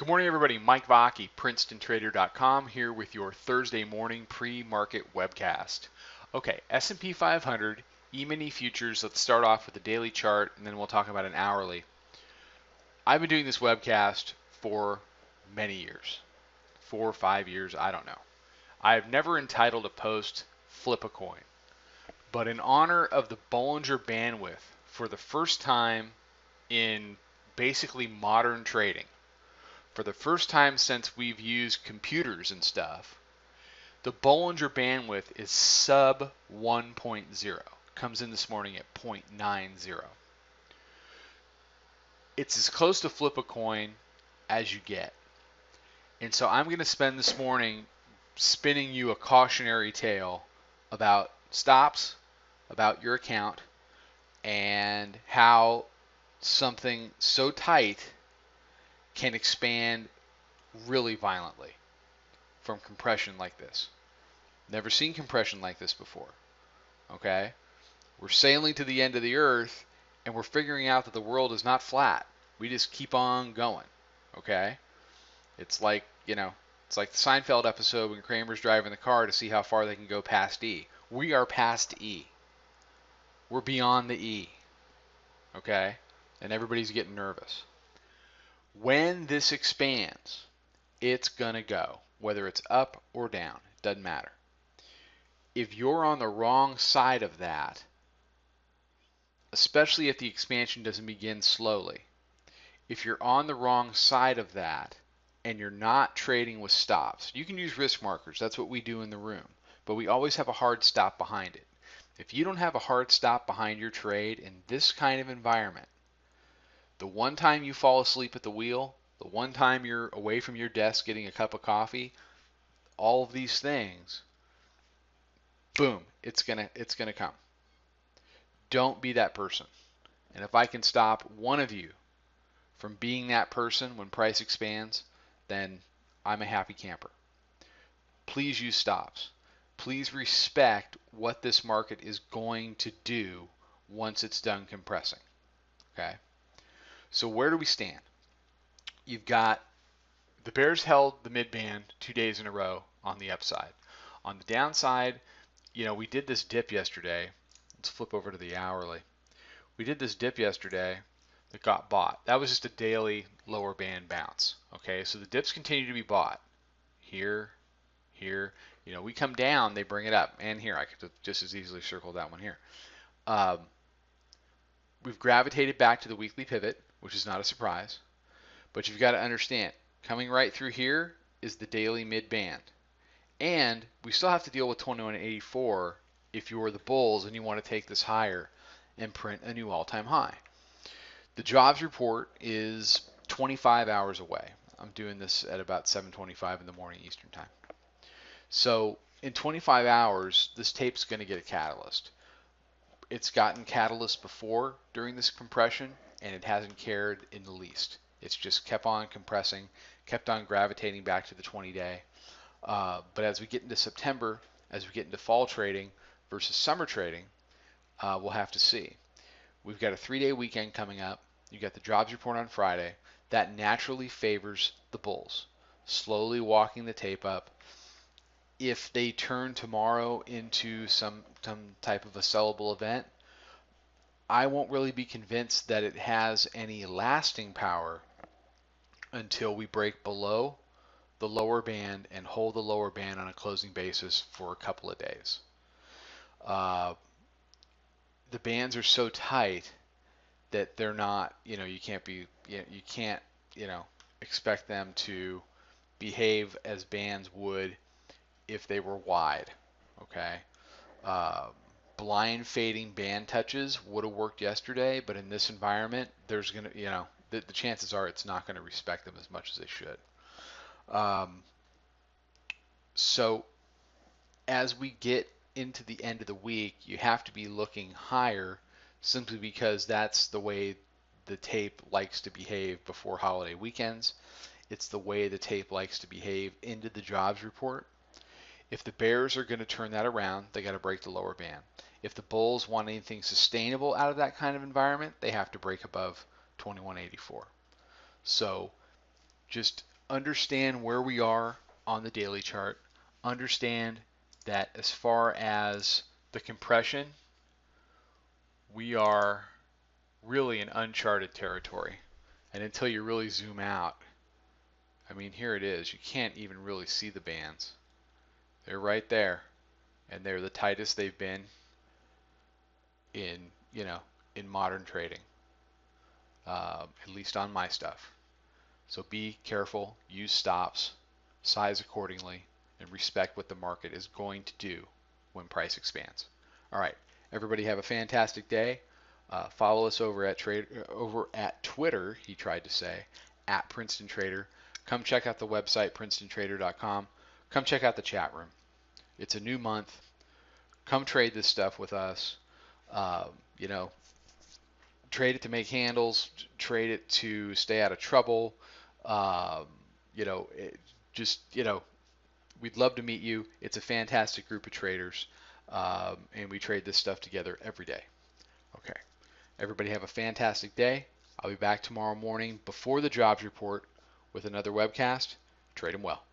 Good morning, everybody. Mike Vacchi, PrincetonTrader.com, here with your Thursday morning pre-market webcast. Okay, S&P 500, E-mini futures. Let's start off with the daily chart, and then we'll talk about an hourly. I've been doing this webcast for many years, 4 or 5 years, I don't know. I have never entitled a post "Flip a Coin," but in honor of the Bollinger Bandwidth, for the first time in basically modern trading, for the first time since we've used computers and stuff, the Bollinger Bandwidth is sub 1.0. Comes in this morning at 0.90. It's as close to flip a coin as you get. And so I'm going to spend this morning spinning you a cautionary tale about stops, about your account, and how something so tight can expand really violently from compression like this. Never seen compression like this before. Okay? We're sailing to the end of the earth and we're figuring out that the world is not flat. We just keep on going. Okay? It's like, it's like the Seinfeld episode when Kramer's driving the car to see how far they can go past E. We are past E. We're beyond the E. Okay? And everybody's getting nervous. When this expands, it's going to go, whether it's up or down. It doesn't matter. If you're on the wrong side of that, especially if the expansion doesn't begin slowly, if you're on the wrong side of that and you're not trading with stops, you can use risk markers. That's what we do in the room. But we always have a hard stop behind it. If you don't have a hard stop behind your trade in this kind of environment, the one time you fall asleep at the wheel, the one time you're away from your desk getting a cup of coffee, all of these things, boom, it's gonna come. Don't be that person. And if I can stop one of you from being that person when price expands, then I'm a happy camper. Please use stops. Please respect what this market is going to do once it's done compressing. Okay? So where do we stand? You've got the bears held the mid-band 2 days in a row on the upside. On the downside, we did this dip yesterday. Let's flip over to the hourly. We did this dip yesterday that got bought. That was just a daily lower band bounce. Okay, so the dips continue to be bought. Here. We come down, they bring it up. And here, I could just as easily circle that one here. We've gravitated back to the weekly pivot, which is not a surprise. But you've got to understand, coming right through here is the daily mid-band. And we still have to deal with 2184 if you're the bulls and you want to take this higher and print a new all-time high. The jobs report is 25 hours away. I'm doing this at about 7:25 in the morning Eastern time. So in 25 hours, this tape's going to get a catalyst. It's gotten catalyst before during this compression, and it hasn't cared in the least. It's just kept on compressing, kept on gravitating back to the 20-day. But as we get into September, as we get into fall trading versus summer trading, we'll have to see. We've got a 3-day weekend coming up. You've got the jobs report on Friday. That naturally favors the bulls, slowly walking the tape up. If they turn tomorrow into some type of a sellable event, I won't really be convinced that it has any lasting power until we break below the lower band and hold the lower band on a closing basis for a couple of days. The bands are so tight that they're not, you can't expect them to behave as bands would if they were wide. Okay. Blind fading band touches would have worked yesterday, but in this environment, there's going to, the chances are it's not going to respect them as much as they should. So as we get into the end of the week, you have to be looking higher simply because that's the way the tape likes to behave before holiday weekends. It's the way the tape likes to behave into the jobs report. If the bears are going to turn that around, they got to break the lower band. If the bulls want anything sustainable out of that kind of environment, they have to break above 2184. So just understand where we are on the daily chart. Understand that as far as the compression, we are really in uncharted territory. And until you really zoom out, I mean, here it is. You can't even really see the bands. They're right there, and they're the tightest they've been in, in modern trading, at least on my stuff. So be careful, use stops, size accordingly, and respect what the market is going to do when price expands. All right, everybody have a fantastic day. Follow us over at Twitter, he tried to say, at Princeton Trader. Come check out the website, princetontrader.com. Come check out the chat room. It's a new month. Come trade this stuff with us. Uh, you know, trade it to make handles, trade it to stay out of trouble. Um, just, we'd love to meet you. It's a fantastic group of traders, and we trade this stuff together every day. Okay. Everybody have a fantastic day. I'll be back tomorrow morning before the jobs report with another webcast. Trade them well.